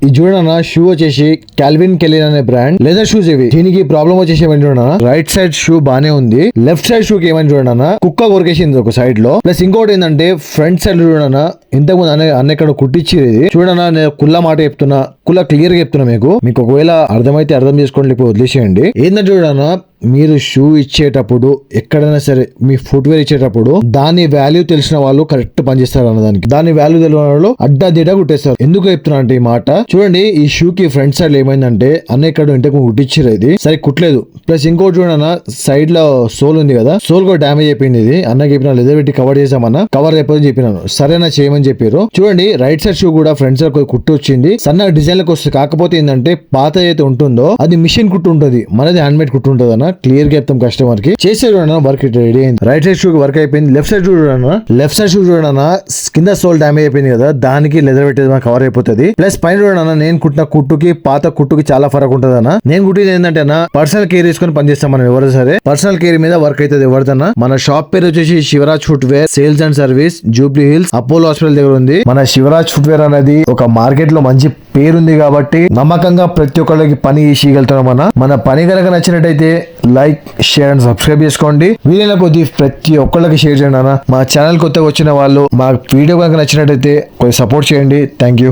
ఇది చూడనా షూ వచ్చేసి కాల్విన్ కెలిన్ అనే బ్రాండ్ లెదర్ షూస్ ఇవి. దీనికి ప్రాబ్లం వచ్చేసి ఏమని చూడనా, రైట్ సైడ్ షూ బానే ఉంది, లెఫ్ట్ సైడ్ షూ కి ఏమని చూడనా కుక్క కొరికేసింది ఒక సైడ్ లో. ప్లస్ ఇంకోటి ఏంటంటే ఫ్రంట్ సైడ్ చూడనా ఇంతకుముందు అన్న ఇక్కడ కుట్టించేది చూడనా. నేను కుల్ల మాట చెప్తున్నా, కుల్ల క్లియర్ గా చెప్తున్నా మీకు ఒకవేళ అర్థమైతే అర్థం చేసుకోండి, లేకపోతే వదిలేసేయండి. ఏంటంటే చూడనా, మీరు షూ ఇచ్చేటప్పుడు ఎక్కడైనా సరే మీ ఫుట్వేర్ ఇచ్చేటప్పుడు దాని వాల్యూ తెలిసిన వాళ్ళు కరెక్ట్ పనిచేస్తారు అన్నదానికి. దాని వాల్యూ తెలియని వాళ్ళు అడ్డా దిడ్డా కుట్టేస్తారు. ఎందుకు చెప్తున్నా అంటే ఈ మాట చూడండి, ఈ షూ కి ఫ్రంట్ సైడ్ ఏమైందంటే అన్న ఇక్కడ ఇంతకు కుట్టించారు, ఇది సరే కుట్టలేదు. ప్లస్ ఇంకోటి చూడన్నా సైడ్ లో సోల్ ఉంది కదా, సోల్ కూడా డ్యామేజ్ అయిపోయింది. ఇది అన్నకి చెప్పిన లెదర్ పెట్టి కవర్ చేసామన్నా, కవర్ అయిపోయింది చెప్పినాను, సరేనా చేయమని చెప్పారు. చూడండి రైట్ సైడ్ షూ కూడా ఫ్రంట్ సైడ్ కుట్టు వచ్చింది, సన్న డిజైన్ లకు వస్తుంది. కాకపోతే ఏంటంటే పాత ఏదైతే ఉంటుందో అది మిషన్ కుట్టు ఉంటుంది, మనది హ్యాండ్ మేడ్ కుట్టు ఉంటుంది అన్న. క్లియర్ గా చెప్తాం కస్టమర్ కి. చేసే చూడన్నా వర్క్ రెడీ అయింది. రైట్ సైడ్ షూ వర్క్ అయిపోయింది. లెఫ్ట్ సైడ్ షూ చూడన్నా, లెఫ్ట్ సైడ్ షూ చూడన్నా కింద సోల్ డ్యామేజ్ అయిపోయింది కదా, దానికి లెదర్ పెట్టేది మనకు కవర్ అయిపోతుంది. ప్లస్ పైన చూడన్నా నేను కుట్టిన కుట్టుకి పాత కుట్టుకి చాలా ఫరక్ ఉంటుంది అన్న. నేను కుట్టింది ఏంటంటే అన్న పర్సనల్ కేర్ తీసుకొని పనిచేస్తాం మనం ఎవరు సరే. పర్సనల్ కేర్ మీద వర్క్ అవుతుంది ఎవరిదన్నా. మన షాప్ పేరు వచ్చేసి Shivraj footwear sales and service, Jubilee Hills Apollo hospital దగ్గర ఉంది. మన శివరాజ్ ఫుట్వేర్ అనేది ఒక మార్కెట్ లో మంచి పేరుంది కాబట్టి నమ్మకంగా ప్రతి ఒక్కరికి పని చేయగలుగుతాం. మన పని కనుక నచ్చినట్టయితే లైక్, షేర్ అండ్ సబ్స్క్రైబ్ చేసుకోండి. వీలైన కొద్ది ప్రతి ఒక్కళ్ళకి షేర్ చేయండి అన్న. మా ఛానల్ కొత్తగా వచ్చిన వాళ్ళు మా వీడియో కనుక నచ్చినట్టయితే కొంచెం సపోర్ట్ చేయండి. Thank you.